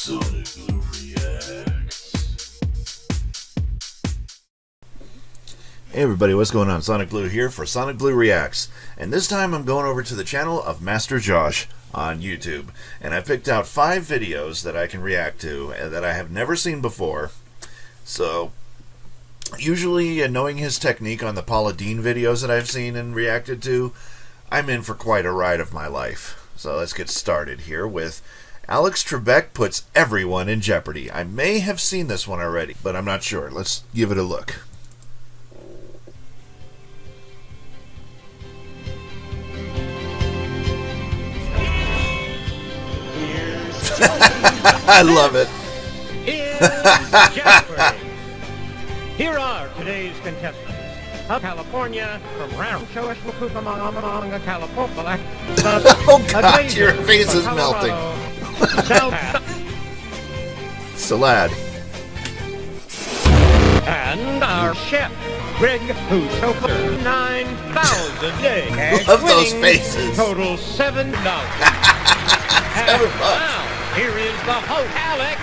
SonicBlu Reacts. Hey everybody, what's going on? SonicBlu here for SonicBlu Reacts. And this time I'm going over to the channel of MasterJoJ on YouTube. And I picked out 5 videos that I can react to that I have never seen before. So, usually knowing his technique on the Paula Deen videos that I've seen and reacted to, I'm in for quite a ride of my life. So let's get started here with Alex Trebek puts everyone in jeopardy. I may have seen this one already, but I'm not sure. Let's give it a look. I love it. Here's Jeopardy. Here are today's contestants. California from Rancho California. Oh God, your face is melting. Salad. And our chef, Greg, who's so 9,000 days. Love those faces. Total $7. $7. Now, here is the host, Alex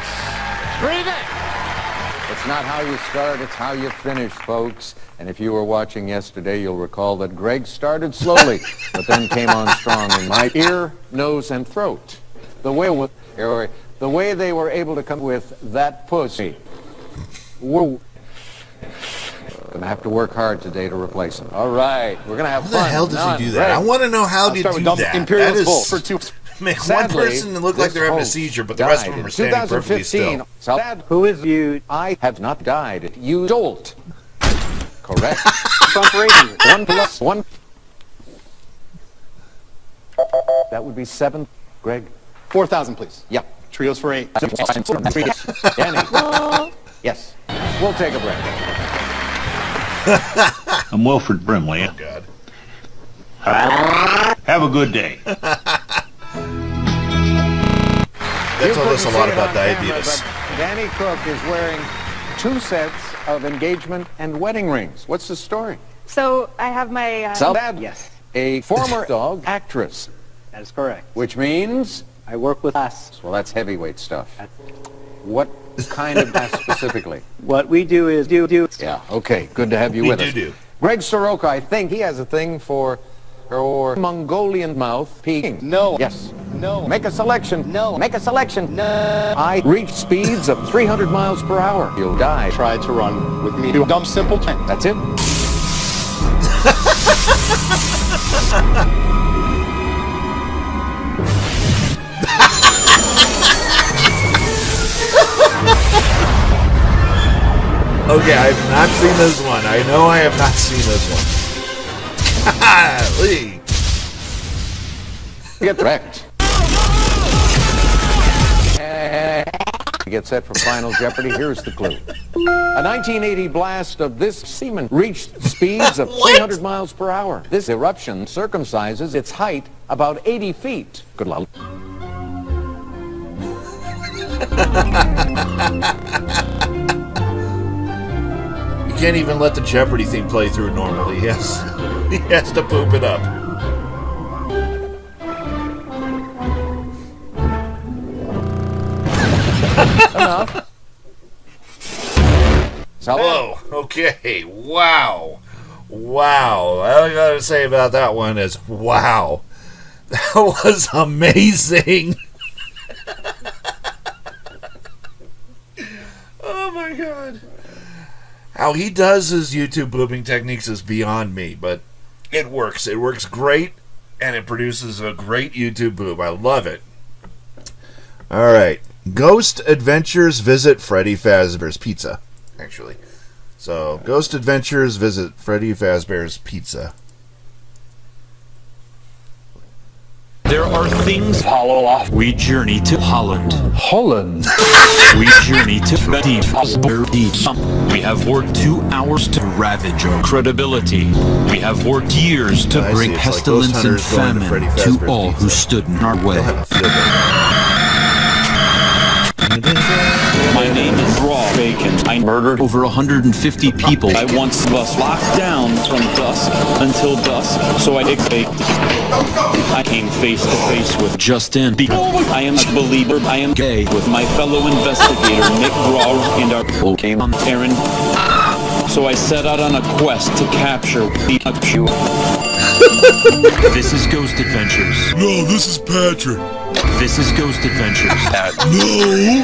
Trebek. It's not how you start, it's how you finish, folks. And if you were watching yesterday, you'll recall that Greg started slowly, but then came on strong in my ear, nose, and throat. The way they were able to come with that pussy. Whoa. Gonna have to work hard today to replace him. All right, we're gonna have fun. How the hell does he do that? I want to know how he do that. Imperial That is for 2. make Sadly, one person look like they're having a seizure, but the rest of them are standing perfectly still. Who is you? I have not died. You dolt. Correct. 1 plus 1. That would be 7. Greg? 4,000, please. Yep. Trios for 8. Danny? Yes. We'll take a break. I'm Wilford Brimley. Oh, God. Have a good day. That told us a lot about diabetes. Danny Cook is wearing 2 sets of engagement and wedding rings. What's the story? So I have my... Yes. A former dog actress. That is correct. Which means? I work with us. Well, that's heavyweight stuff. What kind of bass specifically? What we do is do. Yeah, okay. Good to have you with us. Greg Soroka, I think he has a thing for Mongolian mouth peeking. No. Yes. No. Make a selection. No. Make a selection. No. I reach speeds of 300 miles per hour. You'll die. Try to run with me. Do a dumb, simple thing. That's it. Okay, I have not seen this one. I know I have not seen this one. Lee. Get wrecked. Get set for Final Jeopardy. Here's the clue. A 1980 blast of this semen reached speeds of 300 miles per hour. This eruption circumcises its height about 80 feet. Good luck. You can't even let the Jeopardy theme play through normally. Yes, he has to poop it up. Enough. Whoa, okay, wow. All I gotta say about that one is, wow. That was amazing. Oh my God. How he does his YouTube blooping techniques is beyond me, but it works. It works great, and it produces a great YouTube bloop. I love it. All right. Ghost Adventures Visit Freddy Fazbear's Pizza, actually. So, Ghost Adventures Visit Freddy Fazbear's Pizza. There are things hollow off. We journey to Holland. Holland. We journey to Freddy Fazbear's. We have worked 2 hours to ravage our credibility. We have worked years to bring pestilence and famine to all who stood in our way. My name is Raw Bacon. I murdered over 150 people. I once was locked down from dusk until dusk, so I came face to face with Justin. I am a believer. I am gay with my fellow investigator Nick Brawl and our came on Aaron. So I set out on a quest to capture Pikachu. This is Ghost Adventures. No, this is Patrick. This is Ghost Adventures. No!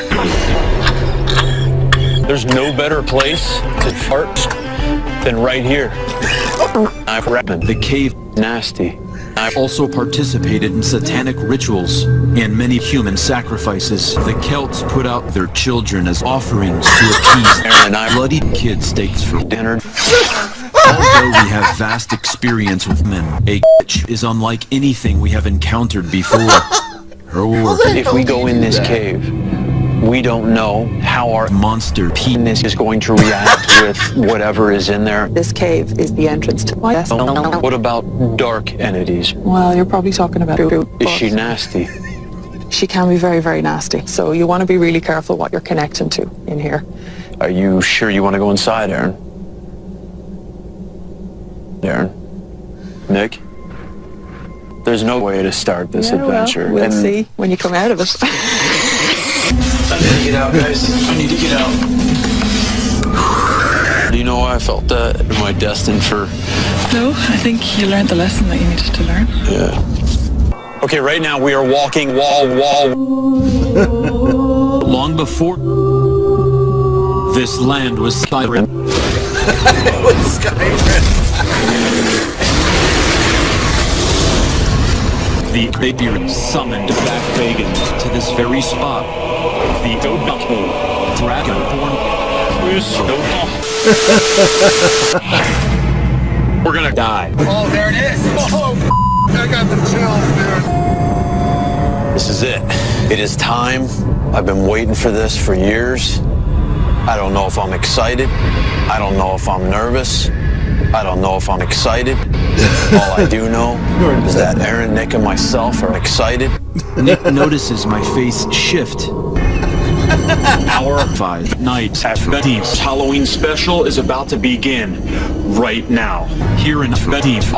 There's no better place to fart than right here. I've rapping. The cave. Nasty. I've also participated in satanic rituals and many human sacrifices. The Celts put out their children as offerings to appease bloody kid steaks for dinner. Although we have vast experience with men, a bitch is unlike anything we have encountered before. If we go in this cave, we don't know how our monster penis is going to react with whatever is in there. This cave is the entrance to my... What about dark entities? Well, you're probably talking about... Is she nasty? She can be very, very nasty. So you want to be really careful what you're connecting to in here. Are you sure you want to go inside, Aaron? Aaron? Nick? There's no way to start this adventure. Well, we'll see when you come out of it. I need to get out, guys. I need to get out. Do you know why I felt that? Am I destined for... No, I think you learned the lesson that you needed to learn. Yeah. Okay, right now we are walking wall. Long before this land was Skyrim. It was Skyrim. The Apian summoned back Vegan to this very spot. The Dragonborn. We're gonna die. Oh, there it is! Oh, I got the chills, dude. This is it. It is time. I've been waiting for this for years. I don't know if I'm excited. I don't know if I'm nervous. I don't know if I'm excited. All I do know is that Aaron, Nick, and myself are excited. Nick notices my face shift. Hour 5 night at Betty's Halloween special is about to begin right now. Here in Betty's,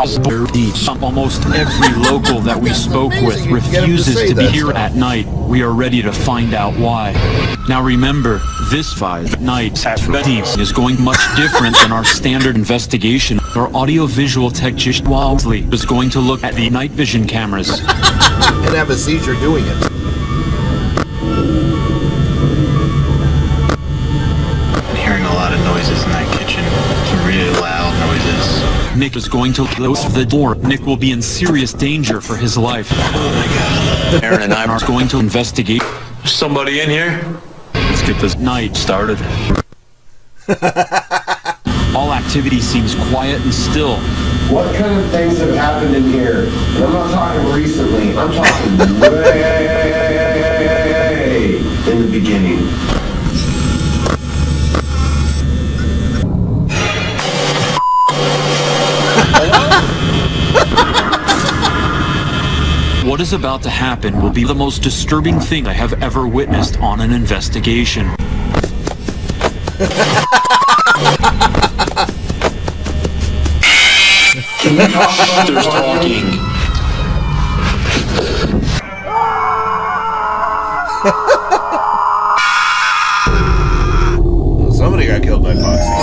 almost every local that we spoke with refuses to be here at night. We are ready to find out why. Now remember, this 5 nights at Betty's is going much different than our standard investigation. Our audio-visual technician Wildsley is going to look at the night vision cameras And have a seizure doing it. Hearing a lot of noises in that kitchen. Some really loud noises. Nick is going to close the door. Nick will be in serious danger for his life. Oh my god. Aaron and I are going to investigate. Somebody in here? Let's get this night started. All activity seems quiet and still. What kind of things have happened in here? And I'm not talking recently. I'm talking way in the beginning. What is about to happen will be the most disturbing thing I have ever witnessed on an investigation. There's talking. Somebody got killed by Foxy.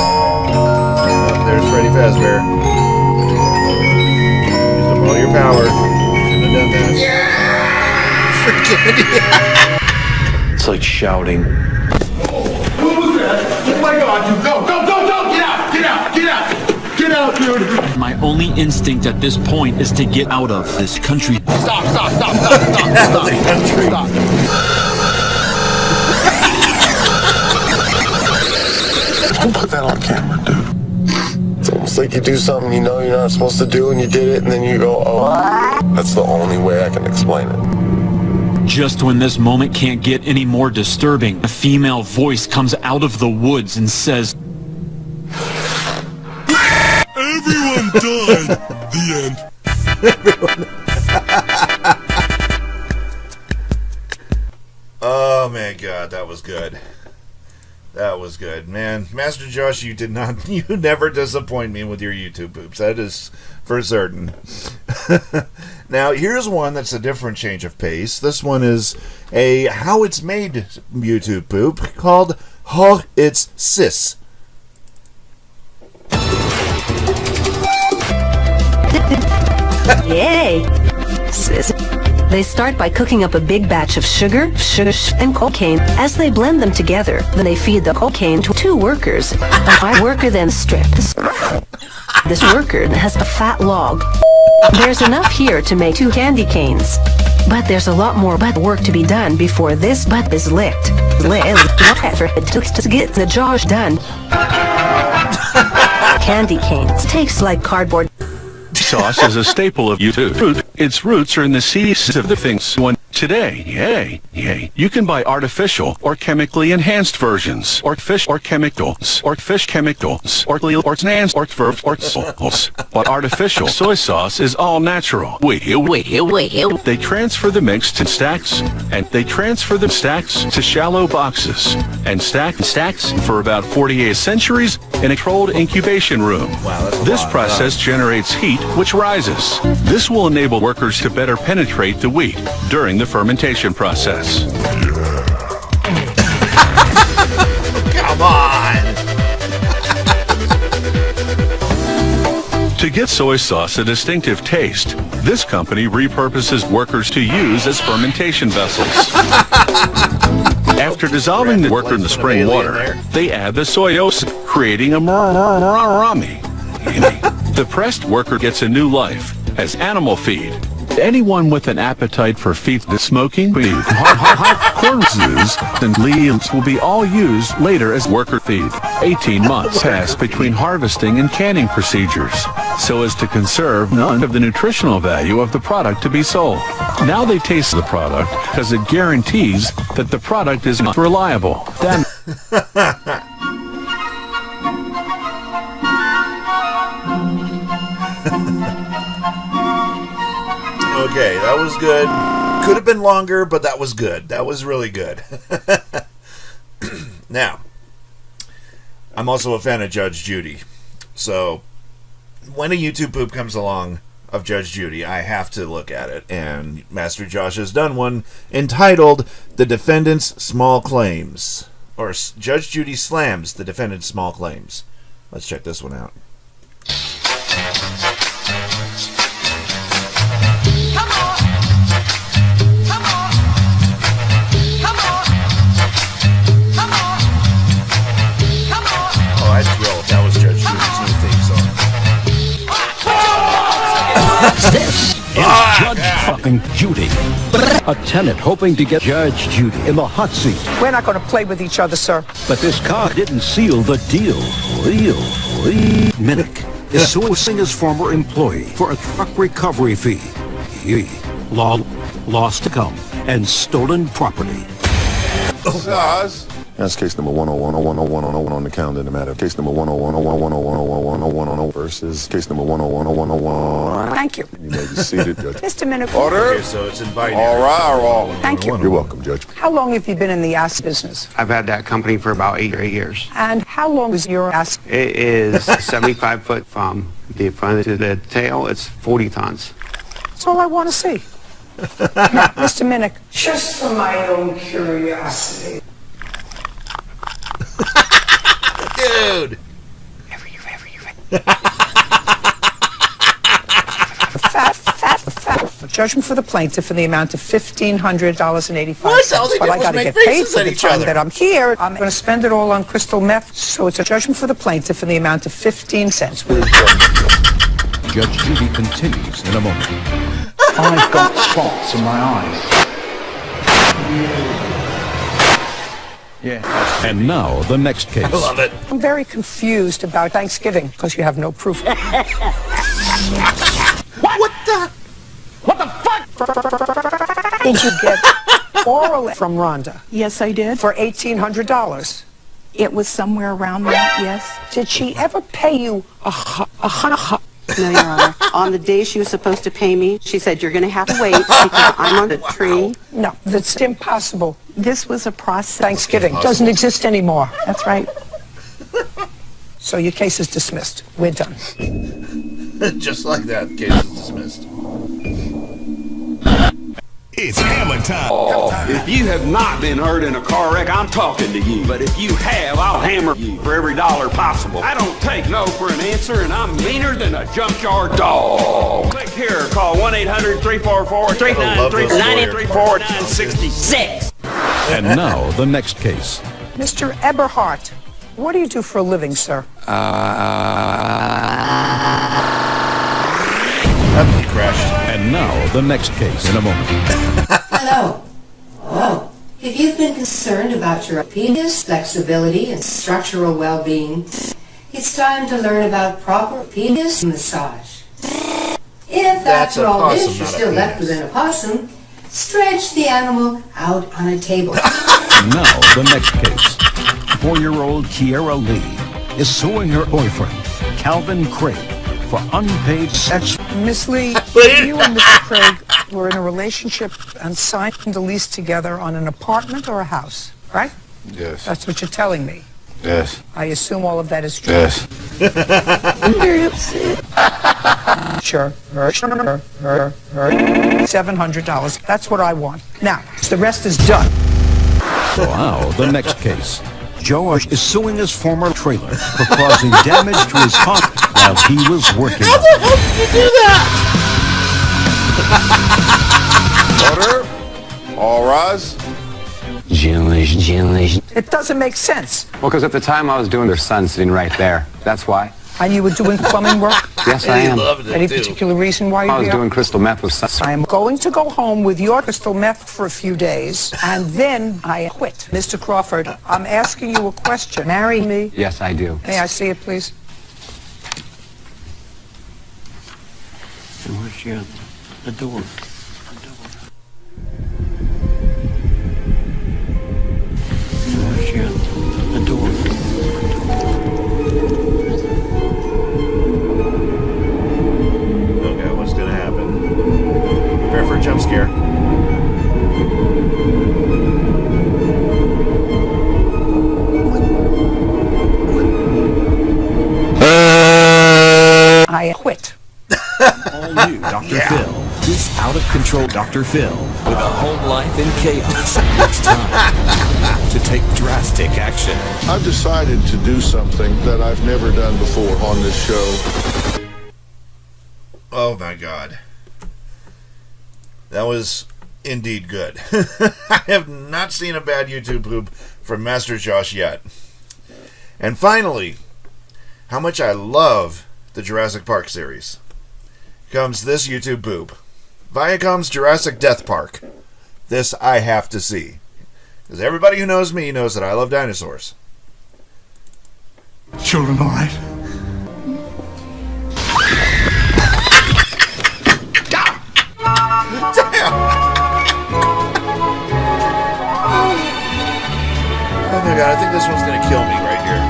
Oh, there's Freddy Fazbear. Used up all your power. Shouldn't have done that. Freaking It's like shouting. Who was that? Oh my god, dude, go! Get out! Get out, dude! My only instinct at this point is to get out of this country. Stop! out of the country. Don't put that on camera, dude. It's almost like you do something you know you're not supposed to do and you did it and then you go, oh. That's the only way I can explain it. Just when this moment can't get any more disturbing, a female voice comes out of the woods and says, Everyone died. The end. Oh my god, that was good. That was good, man. Master Josh, you never disappoint me with your YouTube poops. That is for certain. Now, here's one that's a different change of pace. This one is a how it's made YouTube poop called How It's Sis. Yay! Sis. They start by cooking up a big batch of sugar, and cocaine. As they blend them together, then they feed the cocaine to 2 workers. A worker then strips. This worker has a fat log. There's enough here to make 2 candy canes. But there's a lot more work to be done before this butt is licked. Whatever it took to get the Josh done. Candy canes tastes like cardboard. Sauce is a staple of YouTube. Its roots are in the seeds of the things one today. You can buy artificial or chemically enhanced versions, or fish or chemicals, or fish chemicals, or leel or snans or verb or sauce. But artificial soy sauce is all natural. Wait. They transfer the mix to stacks, and they transfer the stacks to shallow boxes, and stacks for about 48 centuries in a controlled incubation room. Wow, that's a this lot. process generates heat, which rises. This will enable workers to better penetrate the wheat during the fermentation process. Come on! To get soy sauce a distinctive taste, this company repurposes workers to use as fermentation vessels. After dissolving the worker in the spring water, they add the soy sauce, creating a rami. The pressed worker gets a new life as animal feed. Anyone with an appetite for feed the smoking beef, corpses, and leaves will be all used later as worker feed. 18 months pass between harvesting and canning procedures, so as to conserve none of the nutritional value of the product to be sold. Now they taste the product because it guarantees that the product is not reliable. Okay, that was good. Could have been longer, but that was good. That was really good. Now, I'm also a fan of Judge Judy. So, when a YouTube poop comes along of Judge Judy, I have to look at it. And Master Josh has done one entitled The Defendant's Small Claims. Or Judge Judy Slams the Defendant's Small Claims. Let's check this one out. I'd thrill if that was Judge Judy's new theme song. This is Judge fucking Judy. A tenant hoping to get Judge Judy in the hot seat. We're not going to play with each other, sir. But this car didn't seal the deal. Minnick is suing his former employee for a truck recovery fee. Lost income and stolen property. That's case number 101010101 on the calendar in the matter. Case number 10101010101 versus case number 1010101. Thank you. You may be seated, Judge. Mr. Minnick. Order. Okay, so it's in binary. All right. Thank you. You're welcome, Judge. How long have you been in the ass business? I've had that company for about 8 years. And how long is your ass? It is 75 foot from the front to the tail. It's 40 tons. That's all I want to see. Now, Mr. Minnick, just for my own curiosity. Dude! Judgment for the plaintiff in the amount of $1,500.85. What? But I got to get paid for the time that I'm here. I'm going to spend it all on crystal meth. So it's a judgment for the plaintiff in the amount of 15 cents. Judge Judy continues in a moment. I've got spots in my eyes. Yeah. And now the next case. I love it. I'm very confused about Thanksgiving because you have no proof. What the fuck? Did you get oral from Rhonda? Yes, I did. For $1,800. It was somewhere around that, yes. Did she ever pay you a No, Your Honor. On the day she was supposed to pay me, she said, you're going to have to wait because I'm on the tree. No, that's impossible. This was a process. Thanksgiving doesn't exist anymore. That's right. So your case is dismissed. We're done. Just like that, case is dismissed. It's hammer time. If you have not been hurt in a car wreck, I'm talking to you. But if you have, I'll hammer you for every dollar possible. I don't take no for an answer, and I'm meaner than a junkyard dog. Click here. Call 1-800-344-3934-966. And now, the next case. Mr. Eberhardt, what do you do for a living, sir? He crashed. And now, the next case in a moment. Hello. Hello. If you've been concerned about your penis, flexibility, and structural well-being, it's time to learn about proper penis massage. If That's after a all possum, this you're not a still left penis. with an opossum, stretch the animal out on a table. And now, the next case. 4-year-old Kiera Lee is suing her boyfriend, Calvin Craig, for unpaid sex. Miss Lee, you and Mr. Craig were in a relationship and signed the lease together on an apartment or a house, right? Yes. That's what you're telling me. Yes. I assume all of that is true. Yes. I'm very upset. Sure. $700. That's what I want. Now, the rest is done. Wow, the next case. George is suing his former trailer for causing damage to his car while he was working. How the hell did you do that? Order. All rise. It doesn't make sense. Well, because at the time I was doing their son sitting right there. That's why. And you were doing plumbing work? Yes, I am. Any particular reason why I you're was here? doing crystal meth with son. I'm going to go home with your crystal meth for a few days, and then I quit. Mr. Crawford, I'm asking you a question. Marry me? Yes, I do. May I see it, please? Where's your the door? Where's your the door? Okay, what's gonna happen? Prepare for a jump scare. I quit. All new Dr. Phil. This out of control Dr. Phil with a home life in chaos. It's time to take drastic action. I've decided to do something that I've never done before on this show. Oh my god. That was indeed good. I have not seen a bad YouTube poop from MasterJoJ yet. And finally, how much I love the Jurassic Park series comes this YouTube poop. Viacom's Jurassic Death Park. This I have to see. Because everybody who knows me knows that I love dinosaurs. Children, all right? Oh my god, I think this one's gonna kill me right here.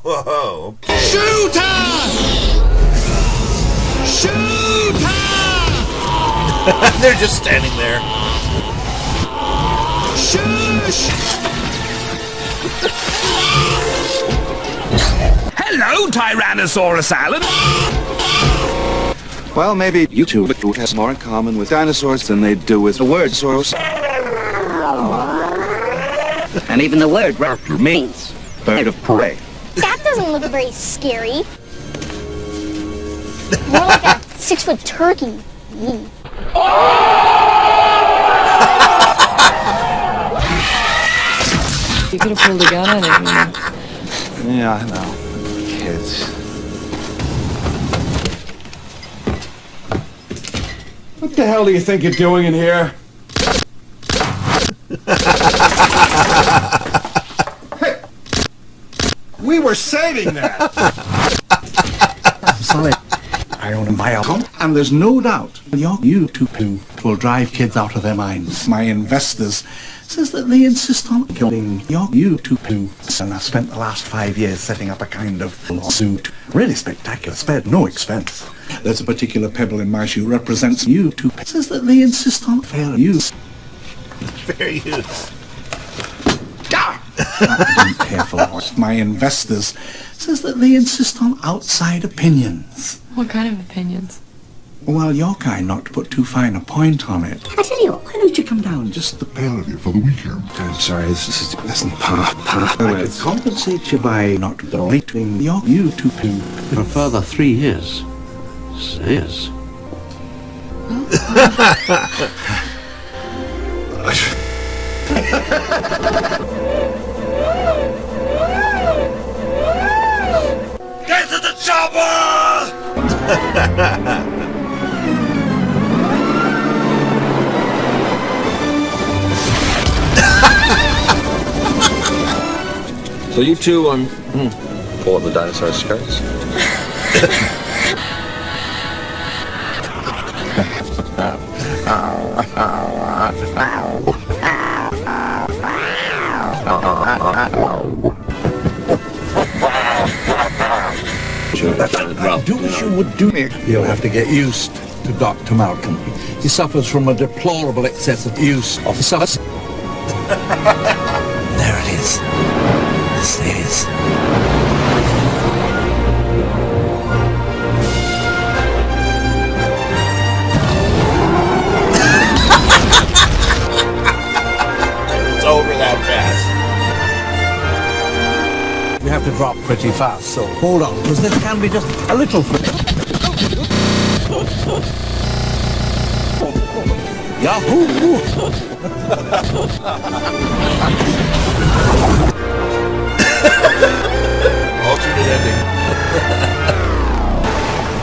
Whoa, okay. Shooter! Shooter! They're just standing there. Shush! Hello, Tyrannosaurus Alan. Well, maybe YouTube has more in common with dinosaurs than they do with the word source. And even the word raptor means bird of prey. That doesn't look very scary. More like a 6-foot turkey. You could have pulled a gun on him. Yeah, I know. Kids. What the hell do you think you're doing in here? We were saving that! I'm sorry. I own a Viacom, and there's no doubt you're YouTube that will drive kids out of their minds. My investors says that they insist on killing your YouTube, and I've spent the last 5 years setting up a kind of lawsuit. Really spectacular, spared no expense. There's a particular pebble in my shoe represents YouTube. It says that they insist on fair use. Fair use. Careful. My investors says that they insist on outside opinions. What kind of opinions? Well, your kind, not to put too fine a point on it. I tell you, why don't you come down just the pair of you for the weekend? I'm sorry, listen, Pa. I could compensate you by not deleting your YouTube for a further 3 years. 6 years. Get to the chopper! So you two pull up the dinosaur skirts. Do as you would do me. You'll have to get used to Dr. Malcolm. He suffers from a deplorable excess of use of substance. There it is. This is. It's over that fast. We have to drop pretty fast, so hold on, because this can be just a little Yahoo! Alternate ending.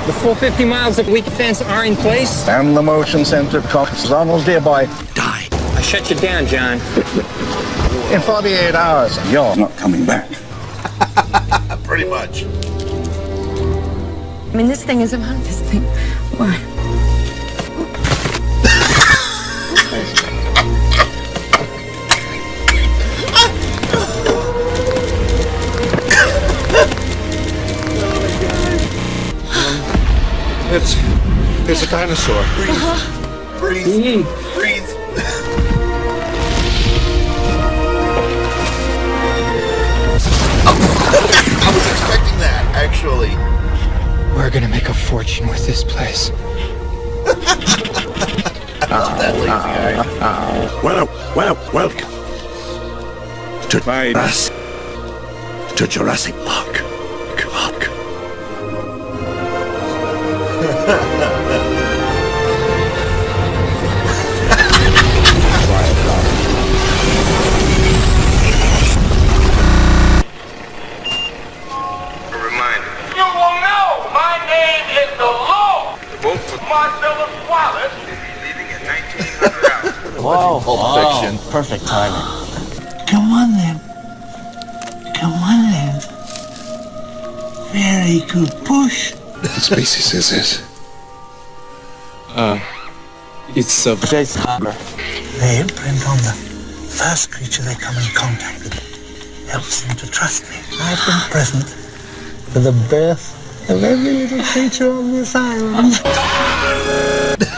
The full 50 miles of weak fence are in place. And the motion center is almost there, boy. Die. I shut you down, John. In 48 hours, you're not coming back. Pretty much. I mean, this thing is about this thing. Why? It's a dinosaur. Breathe. Breathe. I was expecting that, actually. We're gonna make a fortune with this place. I love that lazy guy. Welcome to Jurassic Park. You will know my name is the Law. The boat with Marcellus Wallace is leaving at 1900 hours. Whoa, Pulp Fiction. Perfect timing. Come on then. Very good push. What species is this? It's a Jason. They imprint on the first creature they come in contact with. Helps them to trust me. I've been present for the birth of every little creature on this island.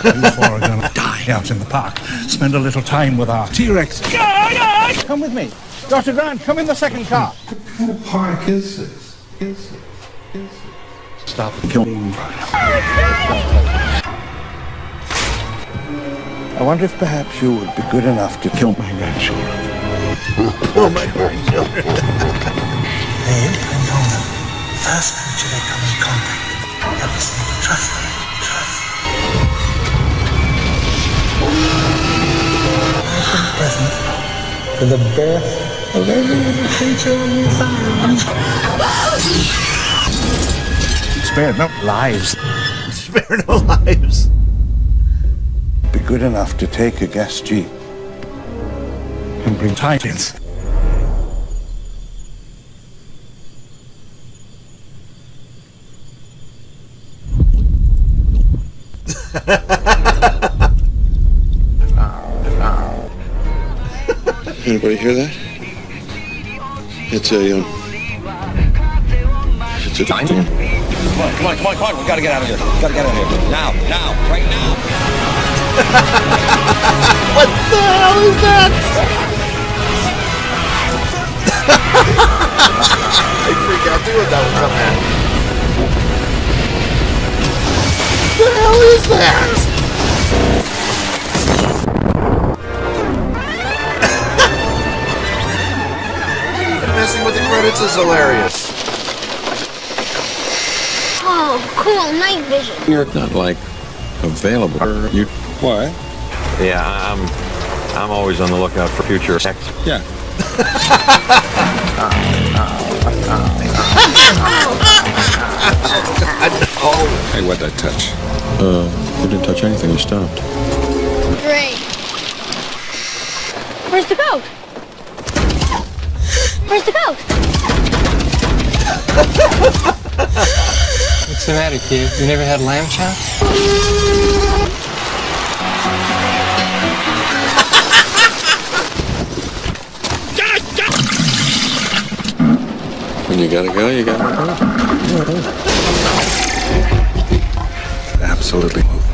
You four are gonna die out in the park. Spend a little time with our T-Rex. Come with me. Dr. Grant, come in the second car. What kind of park is this? Stop killing. I wonder if perhaps you would be good enough to kill my grandchildren. Oh, my grandchildren. They imprint on them. First creature they come in contact with. Helps them to trust me. I've been present for the birth of every little creature on this island. Spare no lives. Spare no lives. Be good enough to take a gas jeep and bring tidings. Anybody hear that? It's a diner. Come on. We gotta get out of here. Now, right now. What the hell is that? I'd freak out too if that was coming at me. What the hell is that? Even messing with the credits is hilarious. Oh, cool, night vision. You're not like available. You what? Yeah, I'm always on the lookout for future sex. Yeah. Hey, what'd I touch? You didn't touch anything. You stopped. Great. Where's the goat? Where's the goat? What's the matter, kid? You never had lamb chops? When you gotta go, you gotta go. Absolutely move.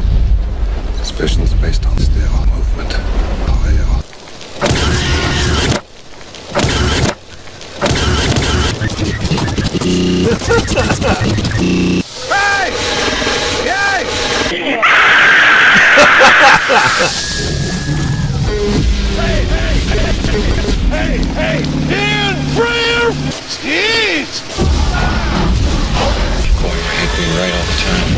This vision is based on still movement. Hey! Yay! Hey! In prayer! Jeez! Boy, I hate being right all the time.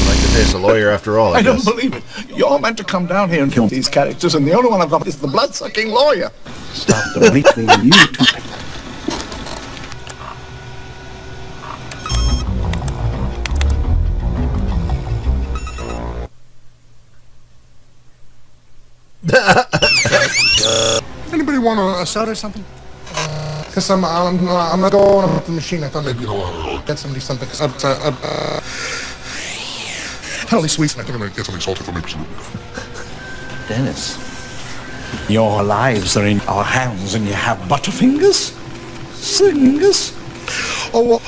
Like to face a lawyer after all, I don't guess. believe it. You're meant to come down here and kill these characters, and the only one I've got is the blood-sucking lawyer. Stop the between you two. Anybody want a soda or something? Because I'm gonna go on the machine. I thought maybe get somebody something. Penalty sweets. I think I'm gonna get something salty for me. Dennis, your lives are in our hands, and you have butterfingers? Singers? Oh, well,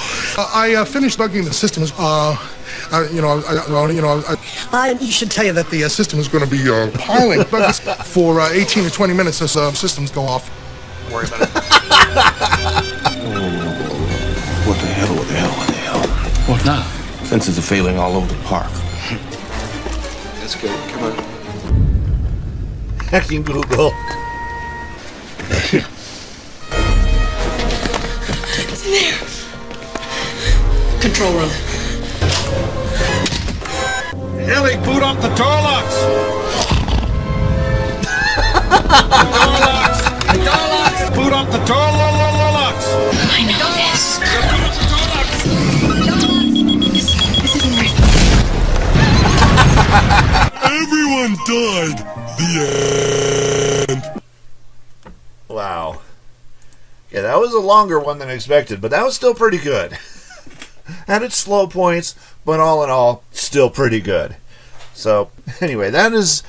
I finished logging the systems. I should tell you that the system is going to be piling bugs for 18 to 20 minutes as systems go off. Don't worry about it. What the hell? What now? Sensors are failing all over the park. That's good. Come on. Hacking Google. It's in there. Control room. Ellie, boot up the door locks! Door locks! Boot up the door locks! I know this. This isn't right. Everyone died. The end. Wow. Yeah, that was a longer one than expected, but that was still pretty good. Had its slow points, but all in all, still pretty good. So, anyway, that is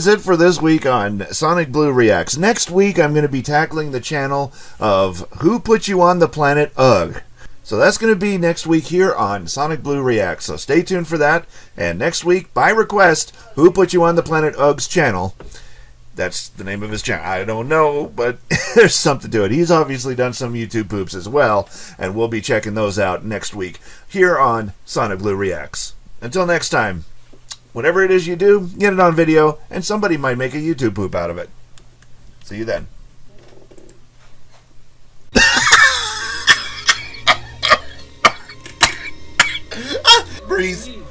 it for this week on SonicBlu Reacts. Next week, I'm going to be tackling the channel of Who Put You on the Planet Ugh. So that's going to be next week here on SonicBlu Reacts. So stay tuned for that. And next week, by request, Who Put You on the Planet Ugh's channel. That's the name of his channel. I don't know, but there's something to it. He's obviously done some YouTube poops as well, and we'll be checking those out next week here on SonicBlu Reacts. Until next time, whatever it is you do, get it on video, and somebody might make a YouTube poop out of it. See you then. Breathe.